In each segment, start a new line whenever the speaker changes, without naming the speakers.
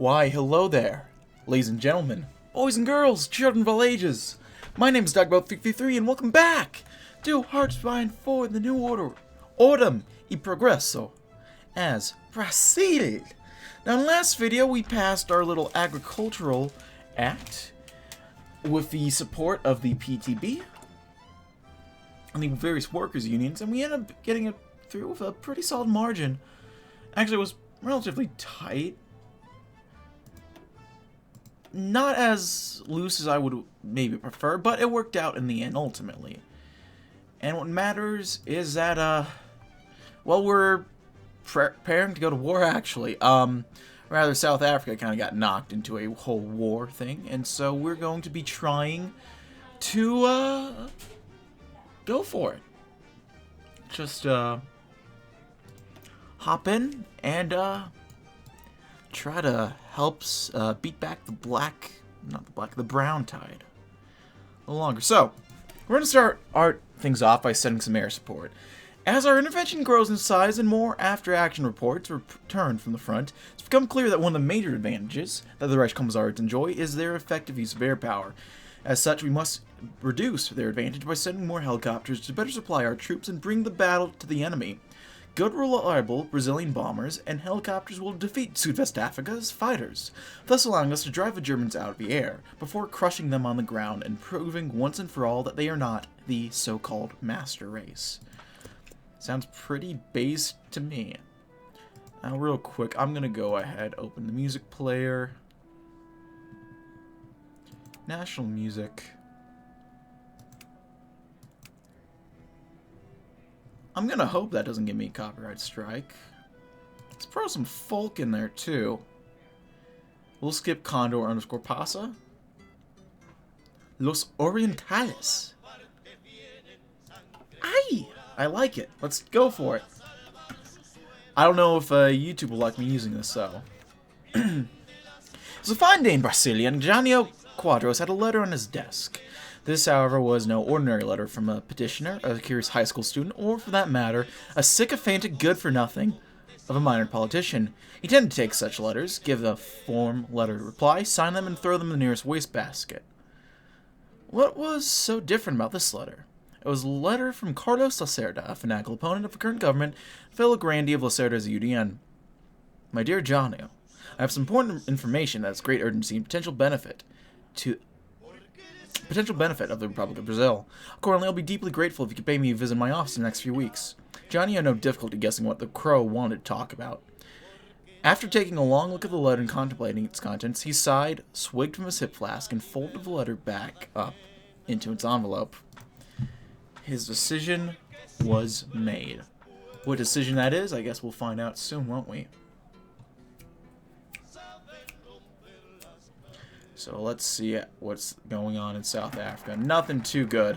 Why, hello there, ladies and gentlemen, boys and girls, children of all ages. My name is DB333 and welcome back to Hardline for the new order, Ordem e Progresso, as Brazil. Now in the last video we passed our little agricultural act with the support of the PTB and the various workers unions, and we ended up getting it through with a pretty solid margin. Actually, it was relatively tight. Not as loose as I would maybe prefer, but it worked out in the end, ultimately. And what matters is that, well, we're preparing to go to war, actually. Rather, South Africa kind of got knocked into a whole war thing, and so we're going to be trying to, go for it. Just, hop in and, try to help beat back the the brown tide a little longer. So, we're going to start things off by sending some air support. As our intervention grows in size and more after-action reports return from the front, it's become clear that one of the major advantages that the Reichskommissariats enjoy is their effective use of air power. As such, we must reduce their advantage by sending more helicopters to better supply our troops and bring the battle to the enemy. Good, reliable Brazilian bombers and helicopters will defeat Sudwest Africa's fighters, thus allowing us to drive the Germans out of the air, before crushing them on the ground and proving once and for all that they are not the so-called master race. Sounds pretty base to me. Now, real quick, I'm going to go ahead, open the music player. National music. I'm gonna hope that doesn't give me a copyright strike. Let's throw some folk in there too. We'll skip Condor underscore Pasa. Los Orientales. Aye! I like it. Let's go for it. I don't know if YouTube will like me using this, though. It was a fine day in Brasilia, and Janio Quadros had a letter on his desk. This, however, was no ordinary letter from a petitioner, a curious high school student, or, for that matter, a sycophantic good-for-nothing of a minor politician. He tended to take such letters, give a form letter reply, sign them, and throw them in the nearest wastebasket. What was so different about this letter? It was a letter from Carlos Lacerda, a fanatical opponent of the current government, fellow grandee of Lacerda's UDN. My dear Janio, I have some important information that has great urgency and potential benefit of the Republic of Brazil. Accordingly, I'll be deeply grateful if you could pay me a visit in my office in the next few weeks. Johnny had no difficulty guessing what the crow wanted to talk about. After taking a long look at the letter and contemplating its contents, he sighed, swigged from his hip flask, and folded the letter back up into its envelope. His decision was made. What decision that is, I guess we'll find out soon, won't we? So let's see what's going on in South Africa. Nothing too good.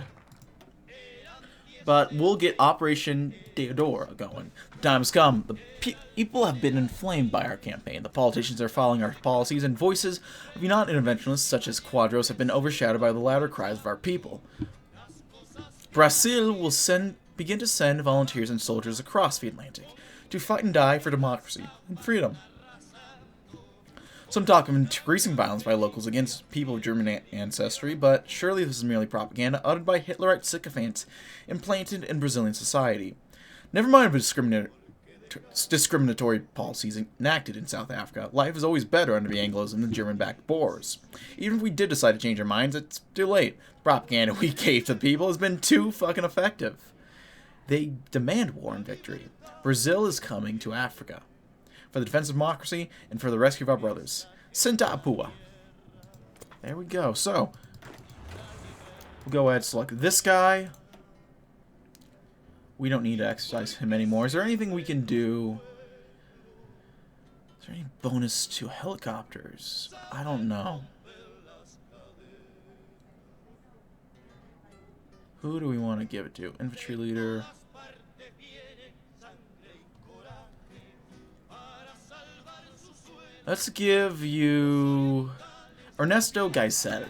But we'll get Operation Deodora going. The time has come. The people have been inflamed by our campaign. The politicians are following our policies, and voices of non-interventionists such as Quadros have been overshadowed by the louder cries of our people. Brazil will begin to send volunteers and soldiers across the Atlantic to fight and die for democracy and freedom. Some talk of increasing violence by locals against people of German ancestry, but surely this is merely propaganda uttered by Hitlerite sycophants implanted in Brazilian society. Never mind the discriminatory policies enacted in South Africa. Life is always better under the Anglos and the German-backed Boers. Even if we did decide to change our minds, it's too late. The propaganda we gave to the people has been too fucking effective. They demand war and victory. Brazil is coming to Africa for the defense of democracy and for the rescue of our brothers. Sinta Apua. There we go. So, we'll go ahead and select this guy. We don't need to exercise him anymore. Is there anything we can do? Is there any bonus to helicopters? I don't know. Who do we want to give it to? Infantry leader. Let's give you Ernesto Gaisel.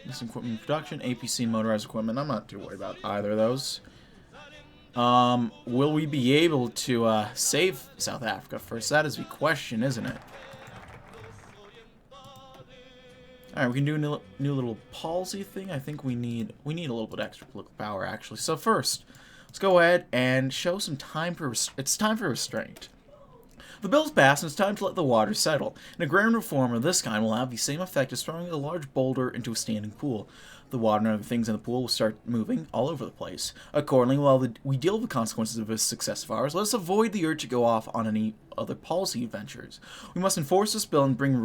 This equipment production, APC motorized equipment. I'm not too worried about either of those. Will we be able to save South Africa first? That is the question, isn't it? Alright, we can do a new little palsy thing. I think we need a little bit extra political power, actually. So first, let's go ahead and show some time for... It's time for restraint. The bill's passed, and it's time to let the water settle. An agrarian reform of this kind will have the same effect as throwing a large boulder into a standing pool. The water and other things in the pool will start moving all over the place. Accordingly, while we deal with the consequences of this success of ours, let us avoid the urge to go off on any other policy adventures. We must enforce this bill and bring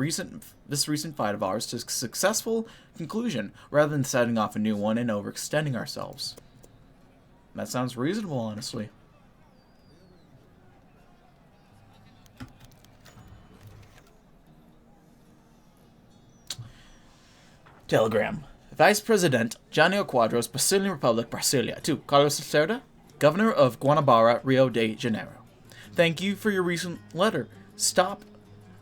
this recent fight of ours to a successful conclusion, rather than setting off a new one and overextending ourselves. That sounds reasonable, honestly. Telegram. Vice President Jânio Quadros, Brazilian Republic, Brasilia. To Carlos Lacerda, Governor of Guanabara, Rio de Janeiro. Thank you for your recent letter. Stop.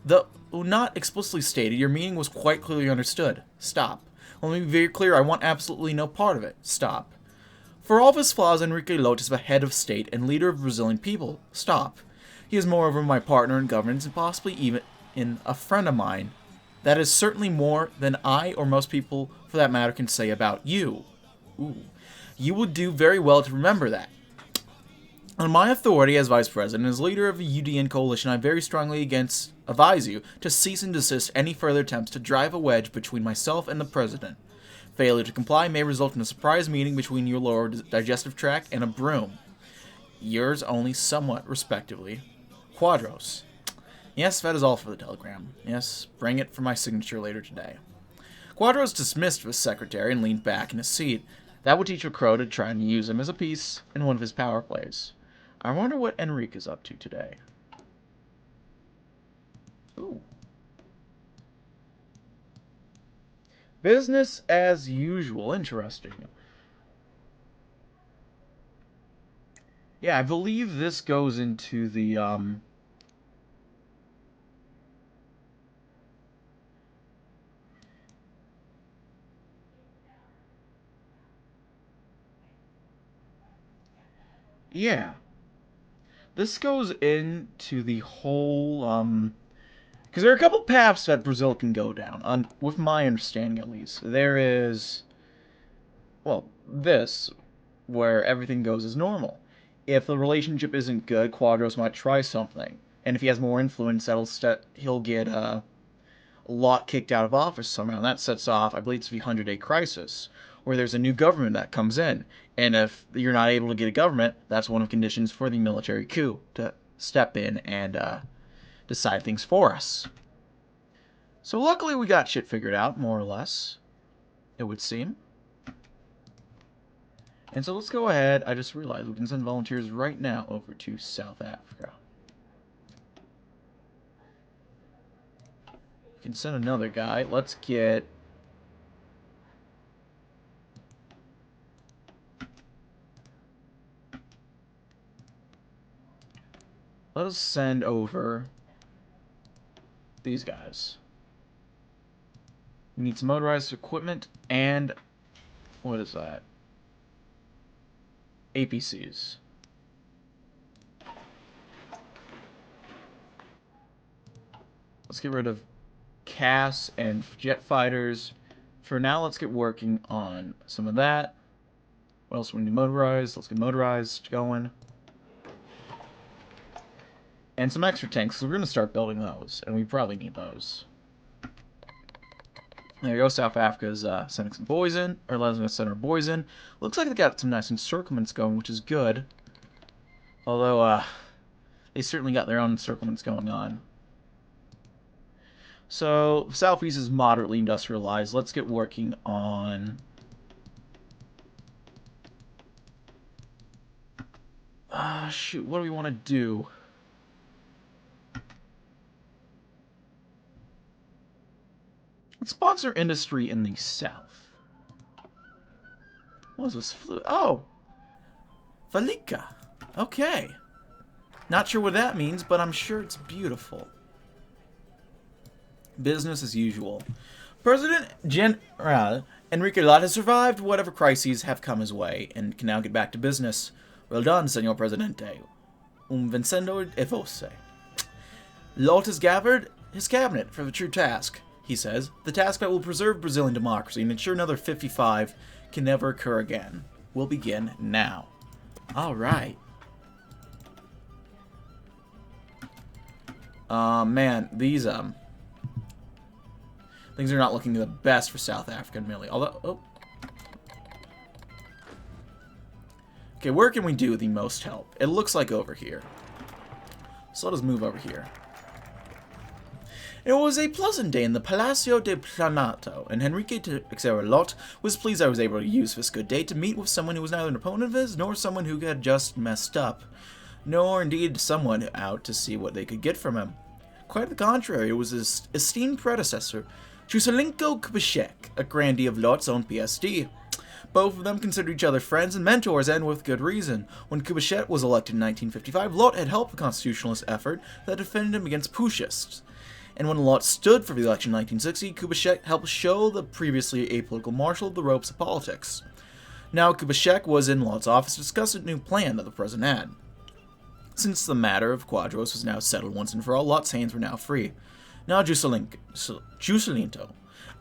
Though not explicitly stated, your meaning was quite clearly understood. Stop. Let me be very clear, I want absolutely no part of it. Stop. For all of his flaws, Enrique Lota is the head of state and leader of the Brazilian people. Stop. He is moreover my partner in governance and possibly even a friend of mine. That is certainly more than I, or most people for that matter, can say about you. Ooh. You would do very well to remember that. On my authority as Vice President, as leader of the UDN coalition, I very strongly advise you to cease and desist any further attempts to drive a wedge between myself and the President. Failure to comply may result in a surprise meeting between your lower digestive tract and a broom. Yours only somewhat, respectively, Quadros. Yes, that is all for the telegram. Yes, bring it for my signature later today. Quadros dismissed the secretary and leaned back in his seat. That would teach a crow to try and use him as a piece in one of his power plays. I wonder what Enrique is up to today. Ooh. Business as usual. Interesting. Yeah, I believe this goes into the, yeah. This goes into the whole, because there are a couple paths that Brazil can go down, with my understanding at least. There is, well, this, where everything goes as normal. If the relationship isn't good, Quadros might try something. And if he has more influence, he'll get, Lot kicked out of office somehow. And that sets off, I believe it's the 100-day crisis, where there's a new government that comes in. And if you're not able to get a government, that's one of the conditions for the military coup to step in and decide things for us. So luckily we got shit figured out, more or less, it would seem. And so let's go ahead. I just realized we can send volunteers right now over to South Africa. We can send another guy. Let's get... Let us send over these guys. We need some motorized equipment and... What is that? APCs. Let's get rid of CAS and jet fighters. For now, let's get working on some of that. What else do we need? Motorized. Let's get motorized going. And some extra tanks, so we're going to start building those. And we probably need those. There you go, South Africa's sending some boys in, or letting us send our boys in. Looks like they got some nice encirclements going, which is good. Although, they certainly got their own encirclements going on. So, Southeast is moderately industrialized. Let's get working on... shoot, what do we want to do? Let's sponsor industry in the South. What was this? Oh! Valika. Okay. Not sure what that means, but I'm sure it's beautiful. Business as usual. President General Enrique Lott has survived whatever crises have come his way and can now get back to business. Well done, Senor Presidente. Vencedor e voce. Lot has gathered his cabinet for the true task, he says. The task that will preserve Brazilian democracy and ensure another 55 can never occur again. Will begin now. Alright. Man, these, things are not looking the best for South Africa, admittedly. Although, oh. Okay, where can we do the most help? It looks like over here. So let us move over here. It was a pleasant day in the Palacio de Planato, and Henrique Teixeira Lot was pleased I was able to use this good day to meet with someone who was neither an opponent of his, nor someone who had just messed up, nor indeed someone out to see what they could get from him. Quite the contrary, it was his esteemed predecessor, Juscelinko Kubitschek, a grandee of Lot's own PSD. Both of them considered each other friends and mentors, and with good reason. When Kubitschek was elected in 1955, Lot had helped the constitutionalist effort that defended him against Putschists. And when Lot stood for the election in 1960, Kubitschek helped show the previously apolitical marshal the ropes of politics. Now Kubitschek was in Lot's office to discuss a new plan that the president had. Since the matter of Quadros was now settled once and for all, Lot's hands were now free. Now Juscelinto,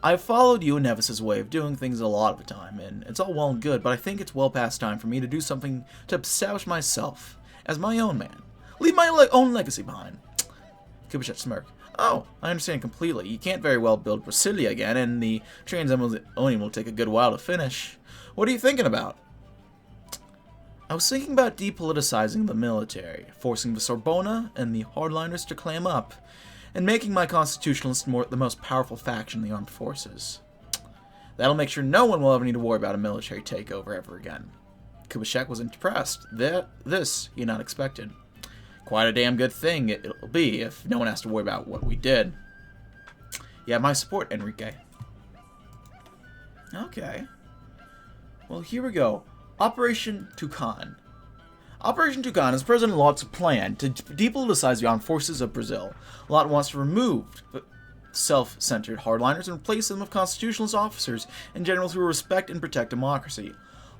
I've followed you and Nevis's way of doing things a lot of the time, and it's all well and good, but I think it's well past time for me to do something to establish myself as my own man. Leave my own legacy behind. Kubitschek smirked. Oh, I understand completely. You can't very well build Brasilia again, and the Transonium will take a good while to finish. What are you thinking about? I was thinking about depoliticizing the military, forcing the Sorbona and the hardliners to clam up, and making my constitutionalists the most powerful faction in the armed forces. That'll make sure no one will ever need to worry about a military takeover ever again. Kubitschek was impressed. This he had not expected. Quite a damn good thing it'll be if no one has to worry about what we did. You have my support, Enrique. Okay. Well, here we go. Operation Dukan. Operation Dukan is President Lot's plan to depoliticize the armed forces of Brazil. Lot wants to remove self-centered hardliners and replace them with constitutionalist officers and generals who respect and protect democracy.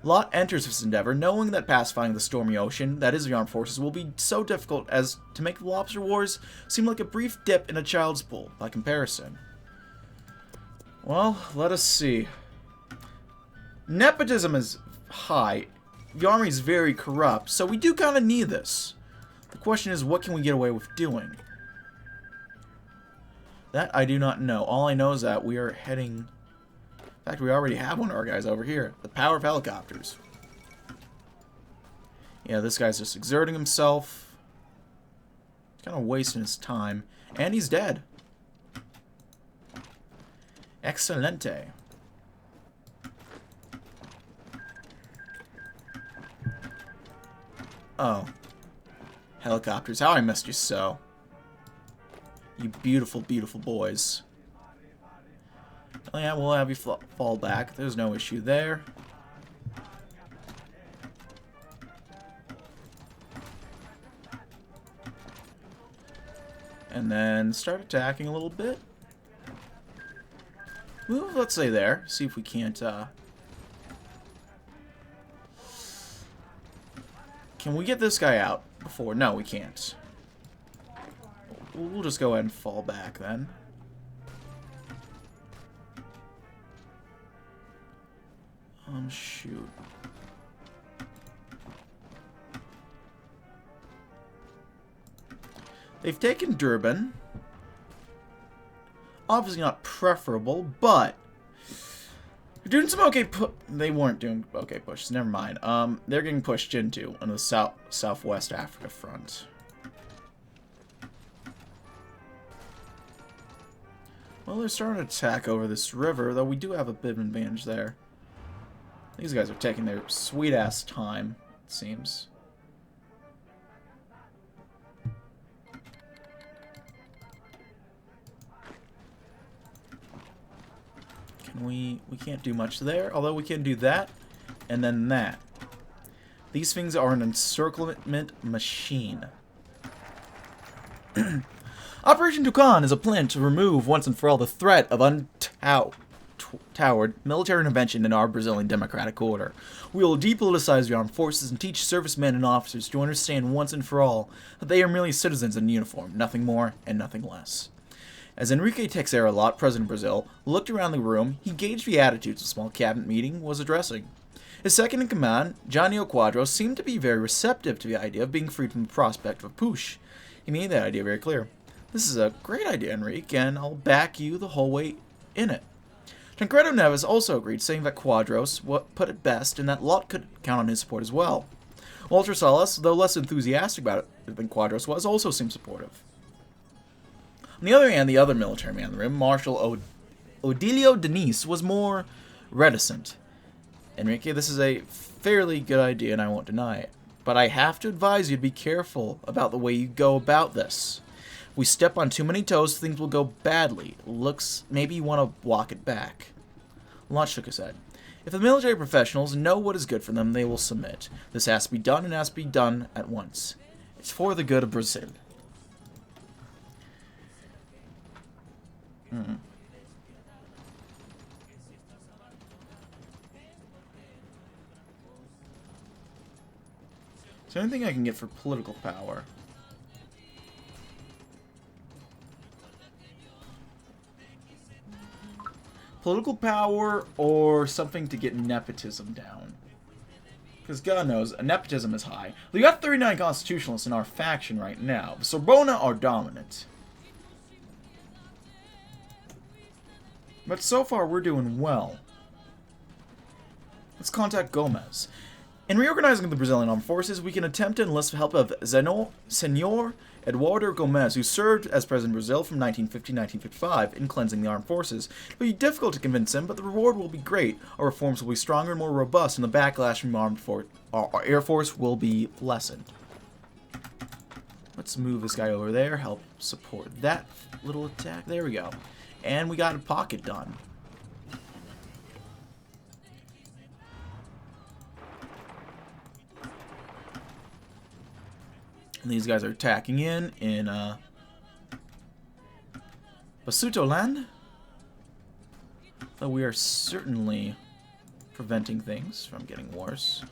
Lot enters this endeavor knowing that pacifying the stormy ocean that is the armed forces will be so difficult as to make the lobster wars seem like a brief dip in a child's pool by comparison. Well, let us see. Nepotism is high. The army is very corrupt, so we do kind of need this. The question is, what can we get away with doing? That I do not know. All I know is that we are heading... In fact, we already have one of our guys over here. The power of helicopters. Yeah, this guy's just exerting himself. He's kind of wasting his time. And he's dead. Excelente. Oh. Helicopters. How I missed you so. You beautiful, beautiful boys. Oh yeah, we'll have you fall back. There's no issue there. And then start attacking a little bit. Move, let's say there. See if we can't, Can we get this guy out before? No, we can't. We'll just go ahead and fall back then. Shoot. They've taken Durban. Obviously not preferable, but they're doing some okay they weren't doing okay pushes, never mind. They're getting pushed into on the southwest Africa front. Well, they're starting to attack over this river, though we do have a bit of an advantage there. These guys are taking their sweet-ass time, it seems. We can't do much there, although we can do that, and then that. These things are an encirclement machine. Operation Dukan is a plan to remove once and for all the threat of toward military intervention in our Brazilian democratic order. We will depoliticize the armed forces and teach servicemen and officers to understand once and for all that they are merely citizens in uniform, nothing more and nothing less. As Henrique Teixeira Lot, president of Brazil, looked around the room, he gauged the attitudes the small cabinet meeting was addressing. His second-in-command, Jânio Quadros, seemed to be very receptive to the idea of being freed from the prospect of a push. He made that idea very clear. This is a great idea, Henrique, and I'll back you the whole way in it. Tancredo Neves also agreed, saying that Quadros put it best and that Lot could count on his support as well. Walter Salas, though less enthusiastic about it than Quadros was, also seemed supportive. On the other hand, the other military man in the room, Marshal Odilio Diniz, was more reticent. Henrique, this is a fairly good idea and I won't deny it, but I have to advise you to be careful about the way you go about this. If we step on too many toes, things will go badly. Looks, maybe you want to walk it back. Lot shook his head. If the military professionals know what is good for them, they will submit. This has to be done and has to be done at once. It's for the good of Brazil. Is there anything I can get for political power? Political power or something to get nepotism down. Because God knows, nepotism is high. We got 39 constitutionalists in our faction right now. The Sorbona are dominant. But so far, we're doing well. Let's contact Gomez. In reorganizing the Brazilian armed forces, we can attempt to enlist the help of Senor Eduardo Gomez, who served as president of Brazil from 1950 to 1955 in cleansing the armed forces. It will be difficult to convince him, but the reward will be great. Our reforms will be stronger and more robust, and the backlash from our Air Force will be lessened. Let's move this guy over there, help support that little attack. There we go. And we got a pocket done. And these guys are attacking in Basuto land. But we are certainly preventing things from getting worse.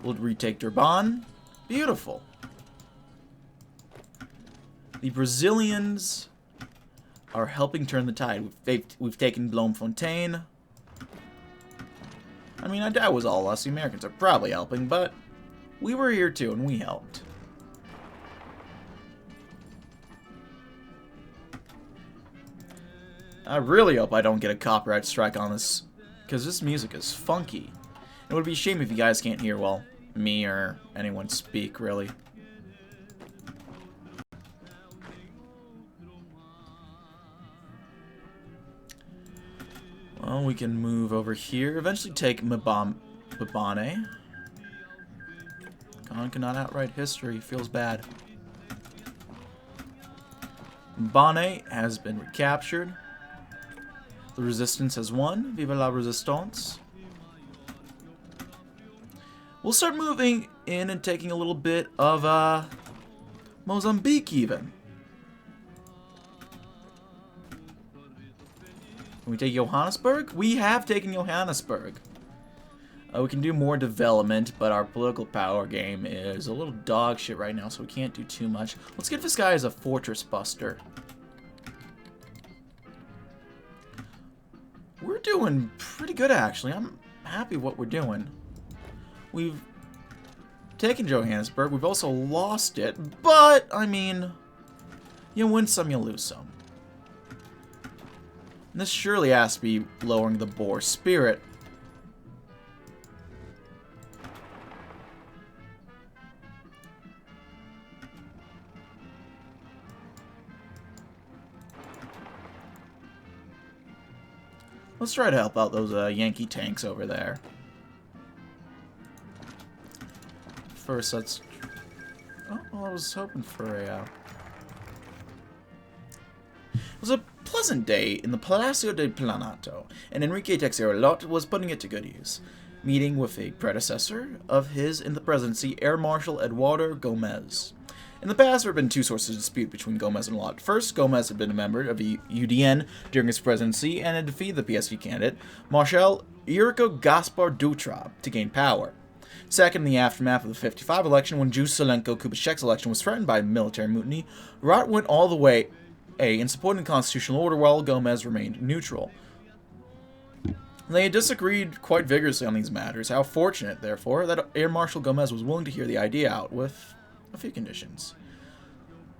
We'll retake Durban. Beautiful. The Brazilians are helping turn the tide. We've taken Bloemfontein. I mean, that was all us. The Americans are probably helping, but we were here too, and we helped. I really hope I don't get a copyright strike on this, because this music is funky. It would be a shame if you guys can't hear, well, me or anyone speak, really. Well, we can move over here. Eventually take Mbane. Khan cannot outright history. Feels bad. Mbane has been recaptured. The resistance has won. Vive la resistance. We'll start moving in and taking a little bit of Mozambique even. Can we take Johannesburg? We have taken Johannesburg. We can do more development, but our political power game is a little dog shit right now, so we can't do too much. Let's get this guy as a fortress buster. We're doing pretty good, actually. I'm happy with what we're doing. We've taken Johannesburg. We've also lost it, but, I mean, you win some, you lose some. And this surely has to be lowering the Boer spirit. Let's try to help out those Yankee tanks over there. First, let's... Oh, well, I was hoping for a... It was a pleasant day in the Palacio del Planalto, and Henrique Teixeira Lot was putting it to good use, meeting with a predecessor of his in the presidency, Air Marshal Eduardo Gomez. In the past, there have been two sources of dispute between Gomez and Lott. First, Gomez had been a member of the UDN during his presidency and had defeated the PSD candidate, Marshal Yurko Gaspar Dutra, to gain power. Second, in the aftermath of the 55 election, when Juselenko Kubitschek's election was threatened by military mutiny, Lott went all the way in supporting the constitutional order while Gomez remained neutral. They had disagreed quite vigorously on these matters. How fortunate, therefore, that Air Marshal Gomez was willing to hear the idea out with a few conditions.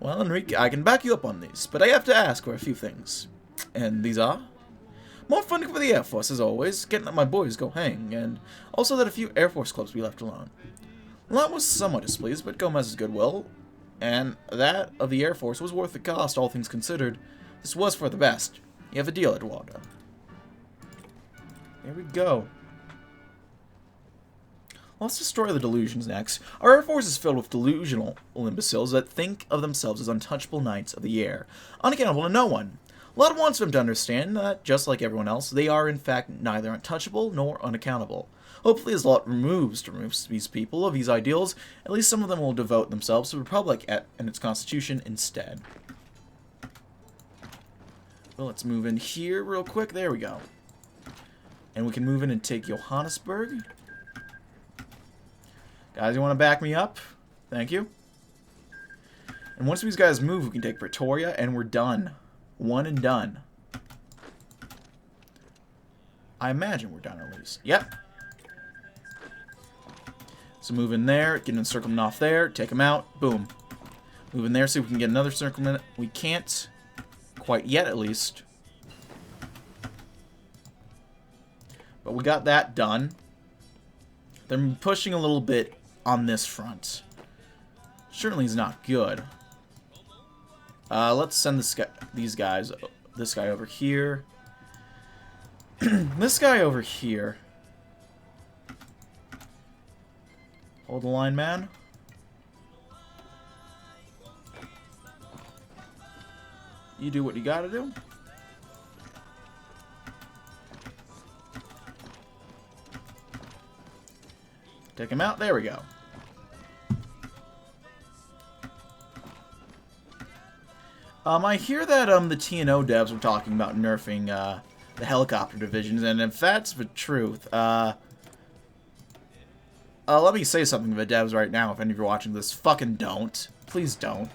Well, Enrique, I can back you up on these, but I have to ask for a few things. And these are? More funding for the Air Force, as always, getting that my boys go hang, and also that a few Air Force clubs be left alone. Lott was somewhat displeased, but Gomez's goodwill, and that of the Air Force, was worth the cost, all things considered. This was for the best. You have a deal, Eduardo. There we go. Let's destroy the delusions next. Our Air Force is filled with delusional imbeciles that think of themselves as untouchable knights of the air, unaccountable to no one. Lott wants them to understand that, just like everyone else, they are in fact neither untouchable nor unaccountable. Hopefully, as Lott removes these people of these ideals, at least some of them will devote themselves to the Republic and its Constitution instead. Well, let's move in here real quick. There we go. And we can move in and take Johannesburg. Guys, you want to back me up? Thank you. And once these guys move, we can take Pretoria, and we're done. One and done. I imagine we're done, at least. Yep. So move in there, get an encirclement off there, take them out, boom. Move in there, see if we can get another encirclement. We can't quite yet, at least. But we got that done. They're pushing a little bit on this front. Certainly is not good. Let's send this guy over here. This guy over here. Hold the line, man. You do what you gotta do. Take him out. There we go. I hear that the TNO devs were talking about nerfing the helicopter divisions, and if that's the truth, let me say something to the devs right now. If any of you are watching this, fucking don't. Please don't.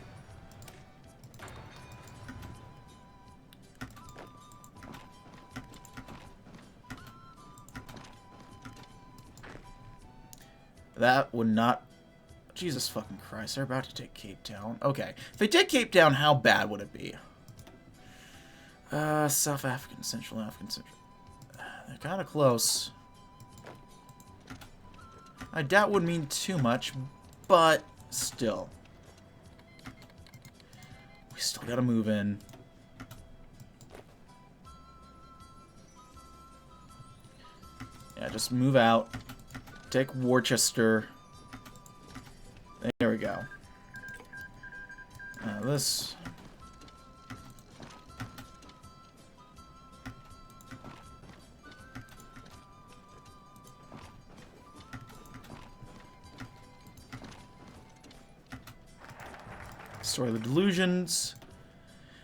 That would not... Jesus fucking Christ, they're about to take Cape Town. Okay. If they take Cape Town, how bad would it be? South African, Central African, Central... They're kind of close. I doubt would mean too much, but still. We still gotta move in. Yeah, just move out. Take Worcester. There we go. Now this... Destroy the delusions.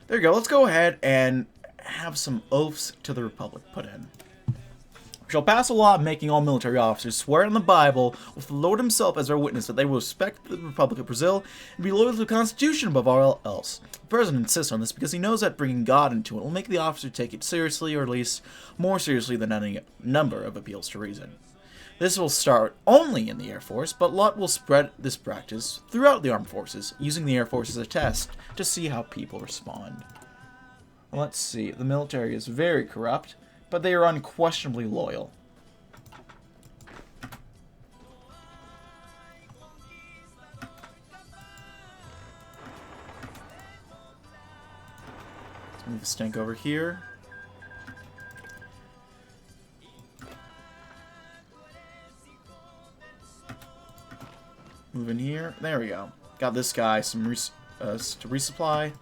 There you go. Let's go ahead and have some oaths to the Republic put in. We shall pass a law making all military officers swear on the Bible with the Lord himself as our witness that they will respect the Republic of Brazil and be loyal to the Constitution above all else. The President insists on this because he knows that bringing God into it will make the officer take it seriously, or at least more seriously than any number of appeals to reason. This will start only in the Air Force, but Lott will spread this practice throughout the armed forces, using the Air Force as a test to see how people respond. Let's see. The military is very corrupt, but they are unquestionably loyal. Let's move the stink over here. Move in here. There we go. Got this guy some to resupply.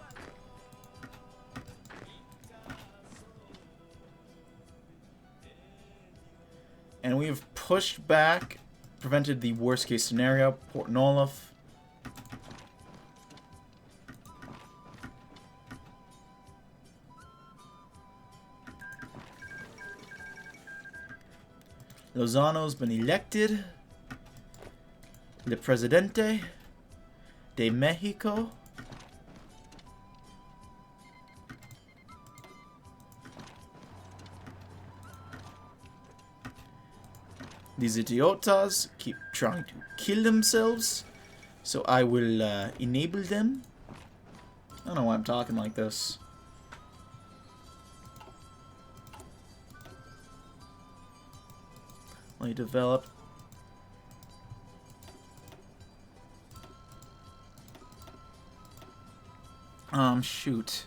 And we have pushed back, prevented the worst case scenario. Port Nolaf. Lozano's been elected. El Presidente de Mexico. These idiotas keep trying to kill themselves, so I will enable them. I don't know why I'm talking like this. Let me develop. Shoot.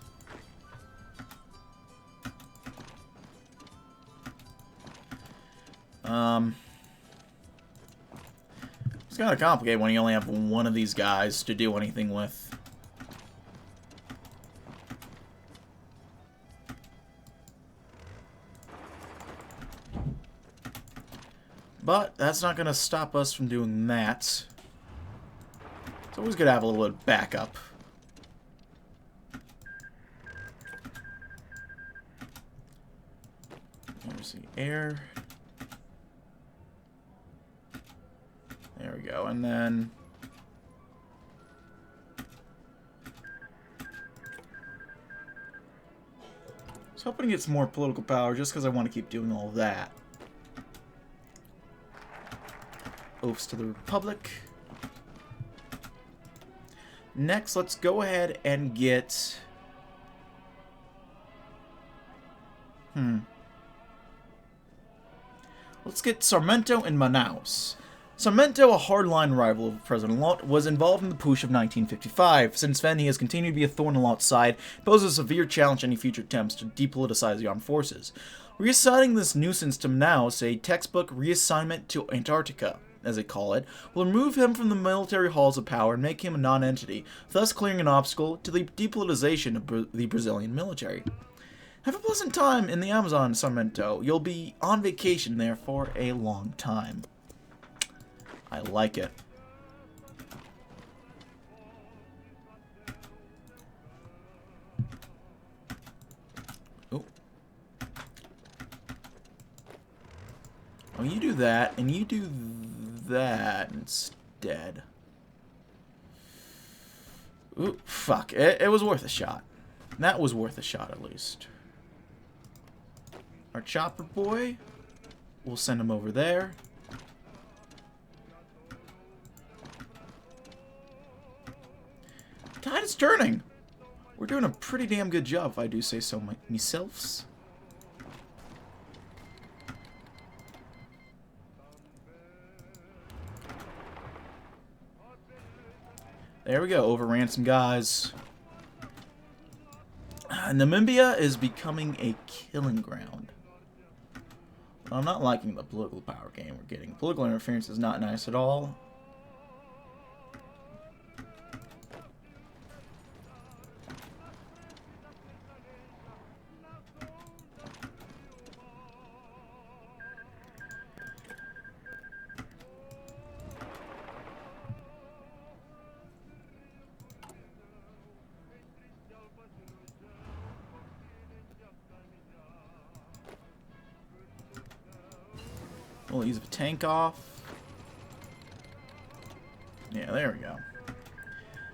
It's kind of complicated when you only have one of these guys to do anything with. But that's not going to stop us from doing that. It's always good to have a little bit of backup. Here's the air. There we go, and then I was hoping to get some more political power just because I want to keep doing all that. Oaths to the Republic. Next, let's go ahead and get let's get Sarmiento and Manaus. Sarmiento, a hardline rival of President Lot, was involved in the putsch of 1955. Since then, he has continued to be a thorn in Lot's side, poses a severe challenge to any future attempts to depoliticize the armed forces. Reassigning this nuisance to Manaus, a textbook reassignment to Antarctica, as they call it, will remove him from the military halls of power and make him a non-entity, thus clearing an obstacle to the depolitization of the Brazilian military. Have a pleasant time in the Amazon, Sarmiento. You'll be on vacation there for a long time. I like it. Oh. Oh, you do that, and you do that instead. Ooh, fuck. It was worth a shot. That was worth a shot, at least. Our chopper boy. We'll send him over there. Tide is turning. We're doing a pretty damn good job, if I do say so myself. There we go. Overran some guys. Namibia is becoming a killing ground. I'm not liking the political power game we're getting. Political interference is not nice at all. We'll use the tank off. Yeah, there we go.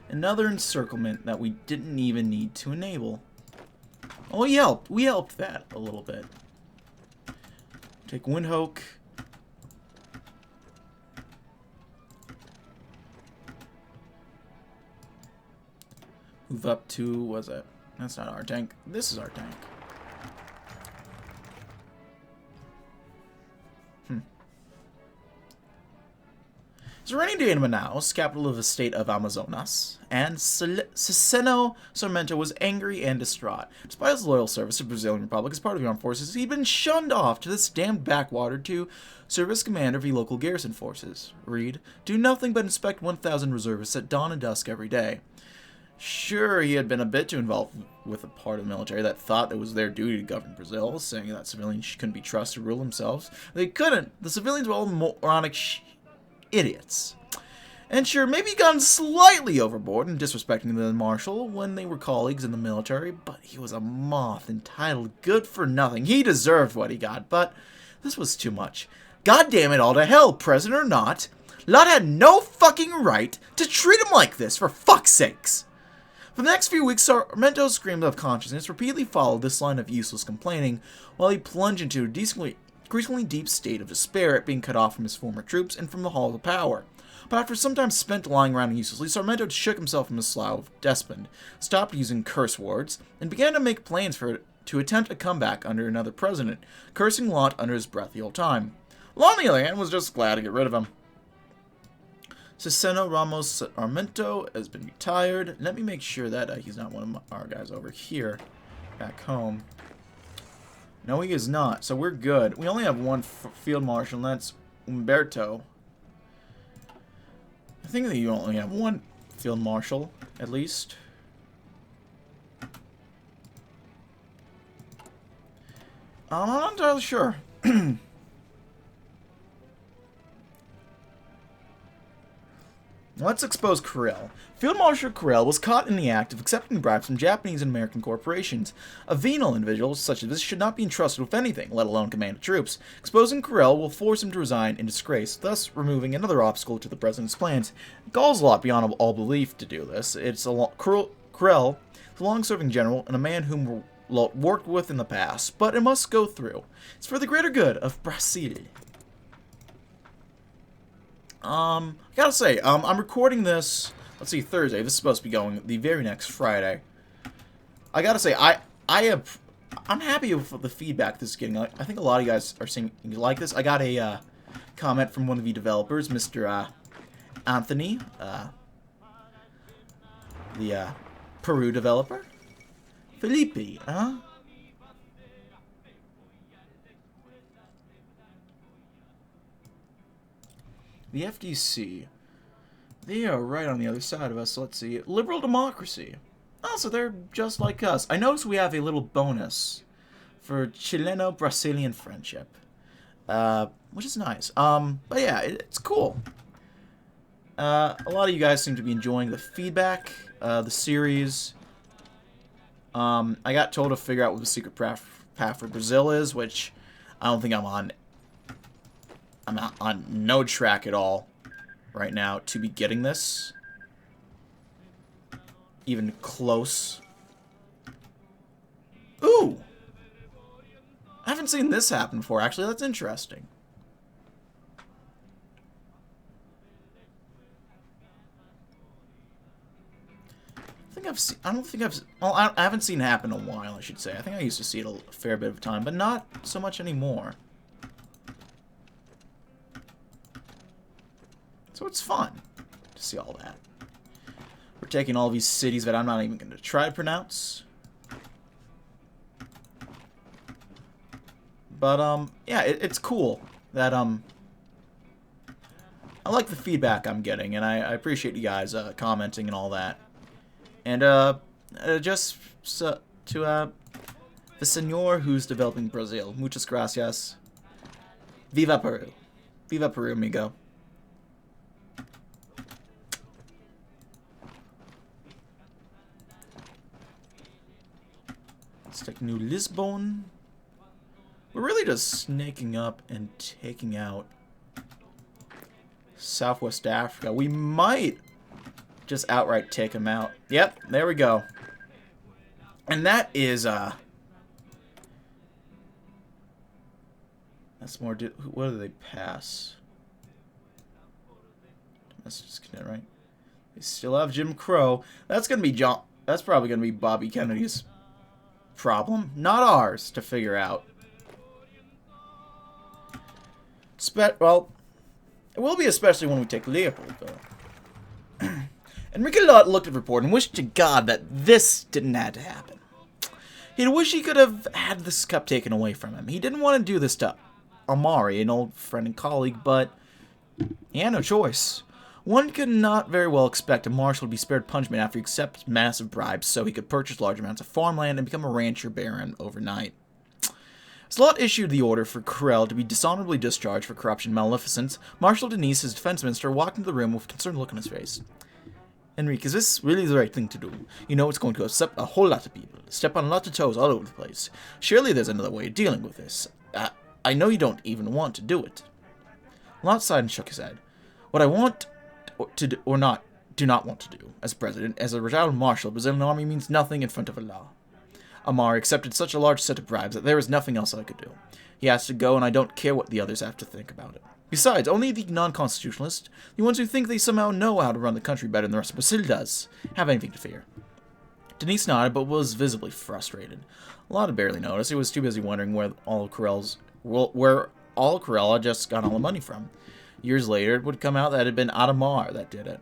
Another encirclement that we didn't even need to enable. Oh, we helped. We helped that a little bit. Take Windhoek. Move up to, what's that? That's not our tank. This is our tank. It's a rainy day in Manaus, capital of the state of Amazonas, and Ciceno Sarmiento was angry and distraught. Despite his loyal service to the Brazilian Republic as part of the armed forces, he'd been shunned off to this damned backwater to serve as commander of the local garrison forces. Read, do nothing but inspect 1,000 reservists at dawn and dusk every day. Sure, he had been a bit too involved with a part of the military that thought it was their duty to govern Brazil, saying that civilians couldn't be trusted to rule themselves. They couldn't. The civilians were all moronic idiots. And sure, maybe gone slightly overboard in disrespecting the marshal when they were colleagues in the military, but he was a moth entitled good for nothing. He deserved what he got, but this was too much. God damn it all to hell, present or not. Lot had no fucking right to treat him like this, for fuck's sakes. For the next few weeks, Sarmento's screams of consciousness repeatedly followed this line of useless complaining, while he plunged into a increasingly deep state of despair at being cut off from his former troops and from the Hall of Power. But after some time spent lying around uselessly, Sarmento shook himself from his slough of despond, stopped using curse words, and began to make plans to attempt a comeback under another president, cursing Lot under his breath the whole time. Lot, on the other hand, was just glad to get rid of him. Ceseno Ramos Sarmento has been retired. Let me make sure that he's not one of our guys over here, back home. No, he is not, so we're good. We only have one field marshal, and that's Umberto. I think that you only have one field marshal, at least. I'm not entirely sure. Let's expose Corell. Field Marshal Corell was caught in the act of accepting bribes from Japanese and American corporations. A venal individual such as this should not be entrusted with anything, let alone command troops. Exposing Corell will force him to resign in disgrace, thus removing another obstacle to the president's plans. It galls a lot beyond all belief to do this. Corell is a long-serving general and a man whom Lot worked with in the past, but it must go through. It's for the greater good of Brazil. I gotta say, I'm recording this, let's see, Thursday. This is supposed to be going the very next Friday. I gotta say, I'm happy with the feedback this is getting. I think a lot of you guys are saying you like this. I got a, comment from one of the developers, Mr. Anthony, the, Peru developer. Felipe, huh? The FDC. They are right on the other side of us. Let's see. Liberal democracy. Oh, so they're just like us. I notice we have a little bonus for Chileno-Brazilian friendship. Which is nice. But yeah, it's cool. A lot of you guys seem to be enjoying the feedback, the series. I got told to figure out what the secret path for Brazil is, which I don't think I'm on no track at all right now to be getting this. Even close. Ooh! I haven't seen this happen before, actually. That's interesting. I haven't seen it happen in a while, I should say. I think I used to see it a fair bit of time, but not so much anymore. So it's fun to see all that. We're taking all these cities that I'm not even going to try to pronounce. But, yeah, it's cool that, I like the feedback I'm getting, and I appreciate you guys, commenting and all that. And, just to, the senor who's developing Brazil, muchas gracias. Viva Peru. Viva Peru, amigo. Let's take New Lisbon. We're really just snaking up and taking out Southwest Africa. We might just outright take them out. Yep, there we go. And that is, that's more, what do they pass? That's just right. They still have Jim Crow. That's gonna be that's probably gonna be Bobby Kennedy's problem, not ours, to figure out. Well, it will be especially when we take Leopold, though. Enrique looked at the report and wished to God that this didn't have to happen. He'd wish he could have had this cup taken away from him. He didn't want to do this to Amari, an old friend and colleague, but he had no choice. One could not very well expect a marshal to be spared punishment after he accepts massive bribes so he could purchase large amounts of farmland and become a rancher baron overnight. Slot issued the order for Corell to be dishonorably discharged for corruption and maleficence. Marshal Denise, his defense minister, walked into the room with a concerned look on his face. Enrique, is this really the right thing to do? You know it's going to upset a whole lot of people. Step on a lot of toes all over the place. Surely there's another way of dealing with this. I know you don't even want to do it. Lot sighed and shook his head. What I want to do, or not, do not want to do, as president, as a retired marshal, the Brazilian army means nothing in front of a law. Amar accepted such a large set of bribes that there is nothing else I could do. He has to go, and I don't care what the others have to think about it. Besides, only the non-constitutionalists, the ones who think they somehow know how to run the country better than the rest of Brazil does, have anything to fear. Denise nodded, but was visibly frustrated. Lotta barely noticed. He was too busy wondering where all Corella just got all the money from. Years later, it would come out that it had been Adamar that did it.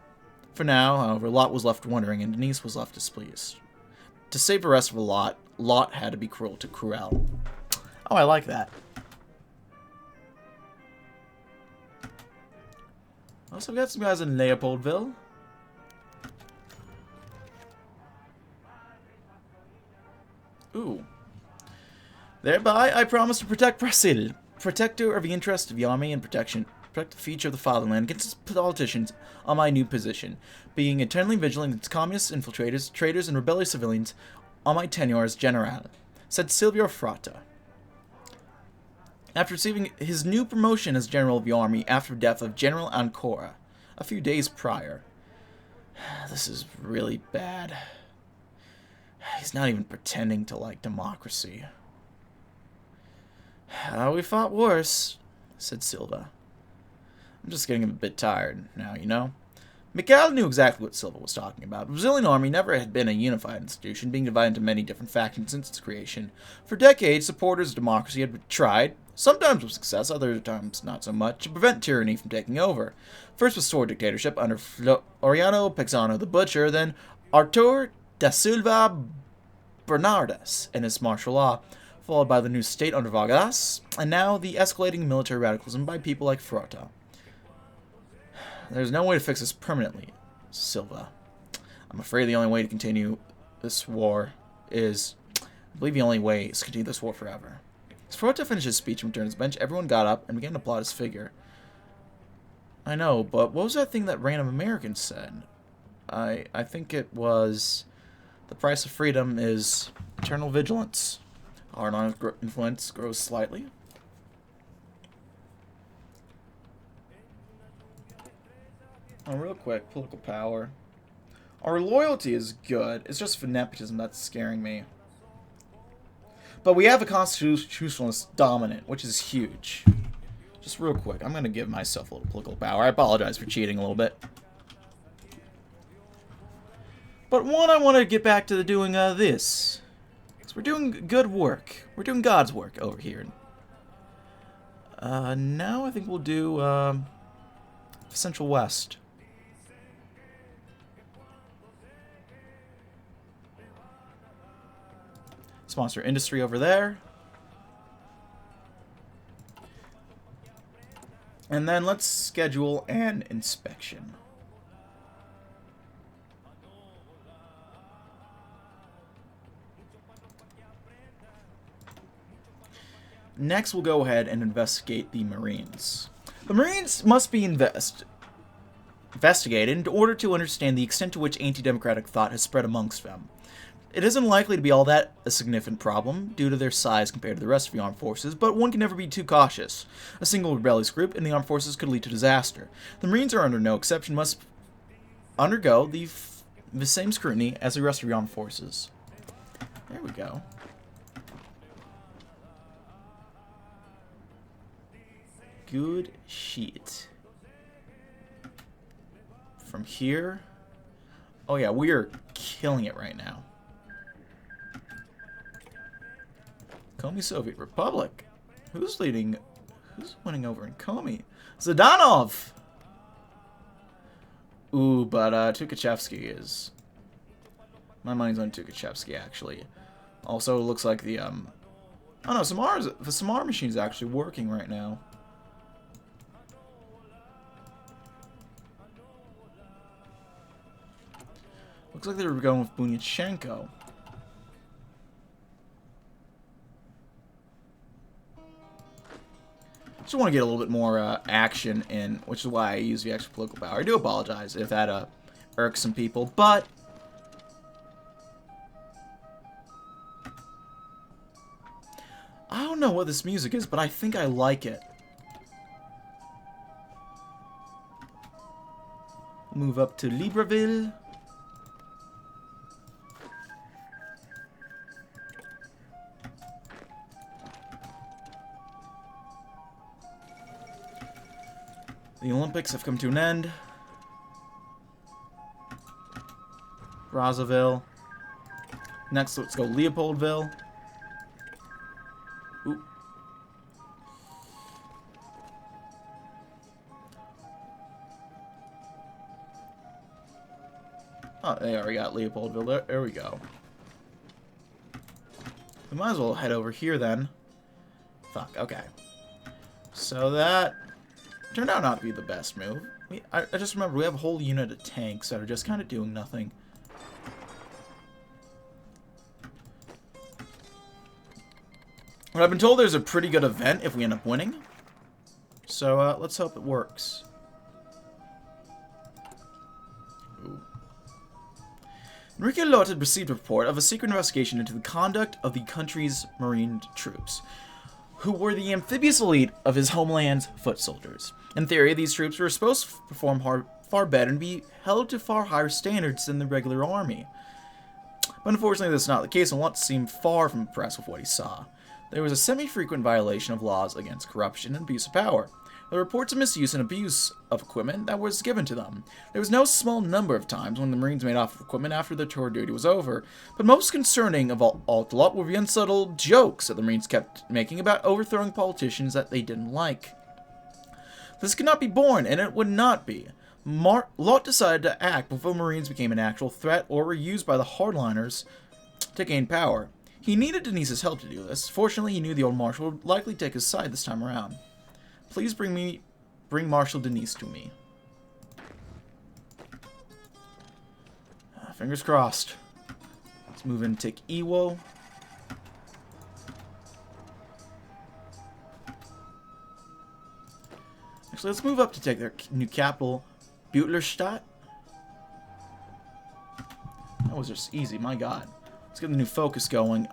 For now, however, Lot was left wondering, and Denise was left displeased. To save the rest of Lot had to be cruel to Cruel. Oh, I like that. Also got some guys in Leopoldville. Ooh. Thereby, I promise to protect Brazil, protector of the interest of the army and protect the future of the fatherland against its politicians on my new position, being eternally vigilant against communist infiltrators, traitors, and rebellious civilians on my tenure as general, said Silvio Frota. After receiving his new promotion as general of the army after the death of General Ancora a few days prior. This is really bad. He's not even pretending to like democracy. We fought worse, said Silva. I'm just getting a bit tired now, you know. Mikhail knew exactly what Silva was talking about. The Brazilian army never had been a unified institution, being divided into many different factions since its creation. For decades, supporters of democracy had tried, sometimes with success, other times not so much, to prevent tyranny from taking over. First with sword dictatorship under Floriano Peixano the Butcher, then Artur da Silva Bernardes and his martial law, followed by the new state under Vargas, and now the escalating military radicalism by people like Frota. There's no way to fix this permanently, Silva. I'm afraid the only way to continue this war is... I believe the only way is to continue this war forever. As Frota finished his speech and returned to his bench, everyone got up and began to applaud his figure. I know, but what was that thing that random American said? I think it was... The price of freedom is eternal vigilance. Hardline influence grows slightly. Oh, real quick, political power. Our loyalty is good. It's just for nepotism that's scaring me. But we have a constitutionalist dominant, which is huge. Just real quick, I'm going to give myself a little political power. I apologize for cheating a little bit. But one, I want to get back to doing this. Because we're doing good work. We're doing God's work over here. Now I think we'll do Central West. Sponsor industry over there. And then let's schedule an inspection. Next, we'll go ahead and investigate the Marines. The Marines must be investigated in order to understand the extent to which anti-democratic thought has spread amongst them. It isn't likely to be all that a significant problem due to their size compared to the rest of the armed forces, but one can never be too cautious. A single rebellious group in the armed forces could lead to disaster. The Marines are under no exception, must undergo the same scrutiny as the rest of the armed forces. There we go. Good shit. From here. Oh yeah, we are killing it right now. Komi Soviet Republic. Who's leading? Who's winning over in Komi? Zdanov! Ooh, but Tukhachevsky is... My money's on Tukhachevsky, actually. Also, it looks like the, Oh no, the Samar machine's actually working right now. Looks like they were going with Bunyachenko. Just want to get a little bit more action in, which is why I use the extra political power. I do apologize if that irks some people, but I don't know what this music is, but I think I like it. Move up to Libreville. The Olympics have come to an end. Brazzaville. Next, let's go Leopoldville. Ooh. Oh, they already got Leopoldville. There we go. We might as well head over here then. Fuck, okay. So that turned out not to be the best move. I just remember we have a whole unit of tanks that are just kind of doing nothing. But I've been told there's a pretty good event if we end up winning. So let's hope it works. Ooh. Enrique Lot had received a report of a secret investigation into the conduct of the country's marine troops, who were the amphibious elite of his homeland's foot soldiers. In theory, these troops were supposed to perform far better and be held to far higher standards than the regular army. But unfortunately, this is not the case, and Lot seemed far from impressed with what he saw. There was a semi-frequent violation of laws against corruption and abuse of power. There were reports of misuse and abuse of equipment that was given to them. There was no small number of times when the Marines made off with equipment after their tour duty was over, but most concerning of all to Lot were the unsubtle jokes that the Marines kept making about overthrowing politicians that they didn't like. This could not be borne, and it would not be. Lot decided to act before Marines became an actual threat or were used by the hardliners to gain power. He needed Denise's help to do this. Fortunately, he knew the old Marshal would likely take his side this time around. Please bring Marshal Denise to me. Fingers crossed. Let's move in and take Iwo. Actually, let's move up to take their new capital, Butlerstadt. That was just easy, my god. Let's get the new focus going.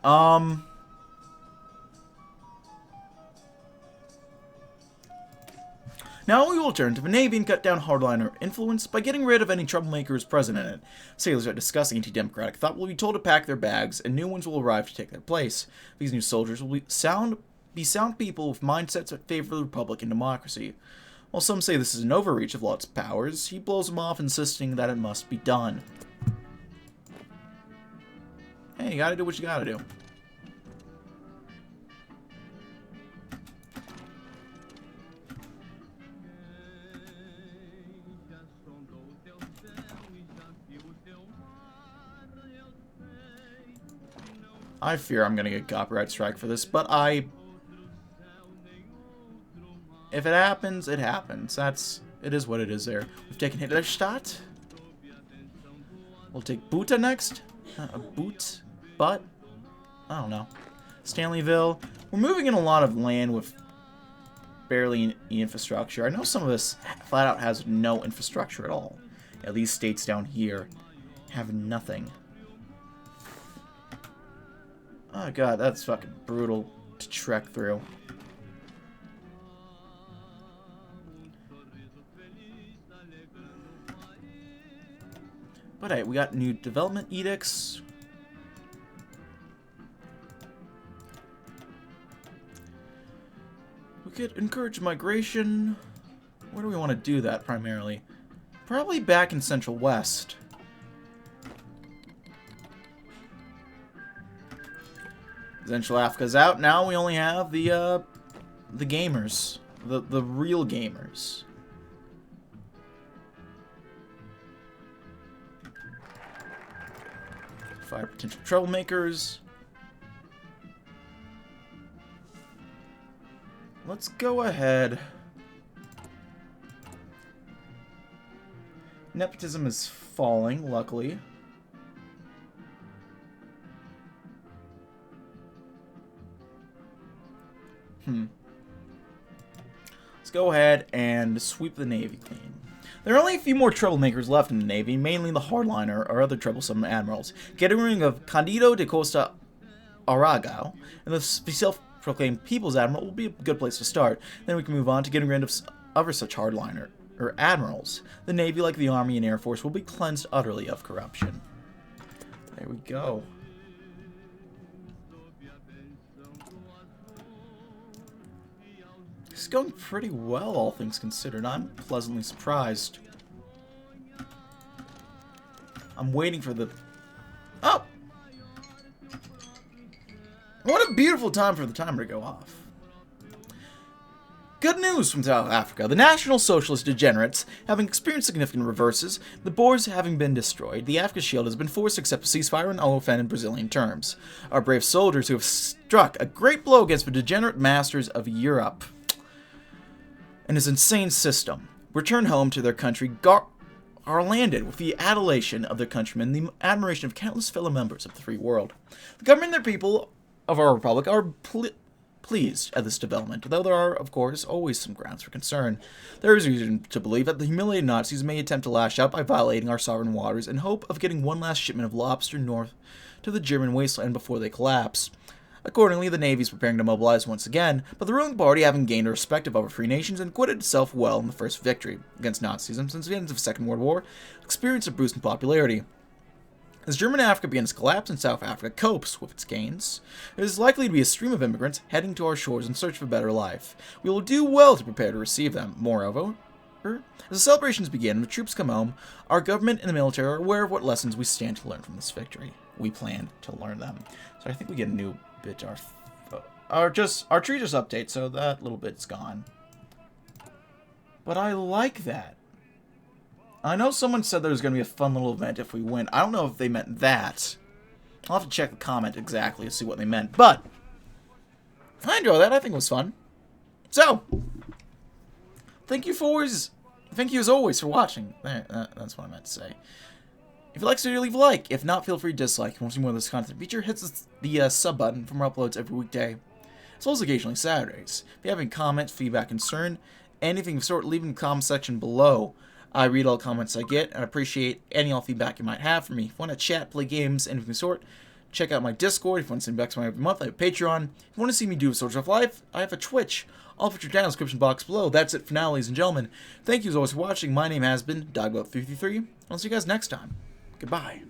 Now we will turn to the Navy and cut down hardliner influence by getting rid of any troublemakers present in it. Sailors are discussing anti-democratic thought will be told to pack their bags, and new ones will arrive to take their place. These new soldiers will be sound people with mindsets that favor the Republic and democracy. While some say this is an overreach of Lot's powers, he blows them off, insisting that it must be done. Hey, you gotta do what you gotta do. I fear I'm gonna get copyright strike for this, but if it happens, it happens. It is what it is there. We've taken Hitlerstadt. We'll take Buta next. But I don't know. Stanleyville. We're moving in a lot of land with barely any infrastructure. I know some of this flat out has no infrastructure at all. Yeah, these states down here have nothing. Oh god, that's fucking brutal to trek through. But hey, we got new development edicts. We could encourage migration. Where do we want to do that primarily? Probably back in Central West. Central Africa's out. Now we only have the gamers. The real gamers. Fire potential troublemakers. Let's go ahead. Nepotism is falling, luckily. Let's go ahead and sweep the Navy clean. There are only a few more troublemakers left in the Navy, mainly the hardliner or other troublesome admirals. Getting rid of Candido de Costa Aragao and the self-proclaimed People's Admiral will be a good place to start. Then we can move on to getting rid of other such hardliner admirals. The Navy, like the Army and Air Force, will be cleansed utterly of corruption. There we go. It's going pretty well, all things considered. I'm pleasantly surprised. I'm waiting for the... Oh! What a beautiful time for the timer to go off. Good news from South Africa. The National Socialist degenerates having experienced significant reverses, the Boers having been destroyed, the Africa Shield has been forced to accept a ceasefire and OFN in Brazilian terms. Our brave soldiers who have struck a great blow against the degenerate masters of Europe and his insane system, return home to their country, are landed with the adulation of their countrymen and the admiration of countless fellow members of the free world. The government and their people of our republic are pleased at this development, though there are, of course, always some grounds for concern. There is reason to believe that the humiliated Nazis may attempt to lash out by violating our sovereign waters in hope of getting one last shipment of lobster north to the German wasteland before they collapse. Accordingly, the Navy is preparing to mobilize once again, but the ruling party, having gained the respect of other free nations and acquitted itself well in the first victory against Nazism since the end of the Second World War, experienced a boost in popularity. As German Africa begins to collapse and South Africa copes with its gains, there is likely to be a stream of immigrants heading to our shores in search of a better life. We will do well to prepare to receive them. Moreover, as the celebrations begin and the troops come home, our government and the military are aware of what lessons we stand to learn from this victory. We plan to learn them. So I think we get a new bit. Our tree just updates, so that little bit's gone. But I like that. I know someone said there was going to be a fun little event if we win. I don't know if they meant that. I'll have to check the comment exactly to see what they meant. But I enjoyed that. I think it was fun. So, thank you as always for watching. That's what I meant to say. If you like this video, leave a like. If not, feel free to dislike. If you want to see more of this content feature, hit the sub button for more uploads every weekday, as well as occasionally Saturdays. If you have any comments, feedback, concern, anything of the sort, leave in the comment section below. I read all the comments I get, and I appreciate any all feedback you might have for me. If you want to chat, play games, anything of the sort, check out my Discord. If you want to send me back to my every month, I have a Patreon. If you want to see me do a sort of life, I have a Twitch. I'll put your down in the description box below. That's it for now, ladies and gentlemen. Thank you as always for watching. My name has been DB333. I'll see you guys next time. Goodbye.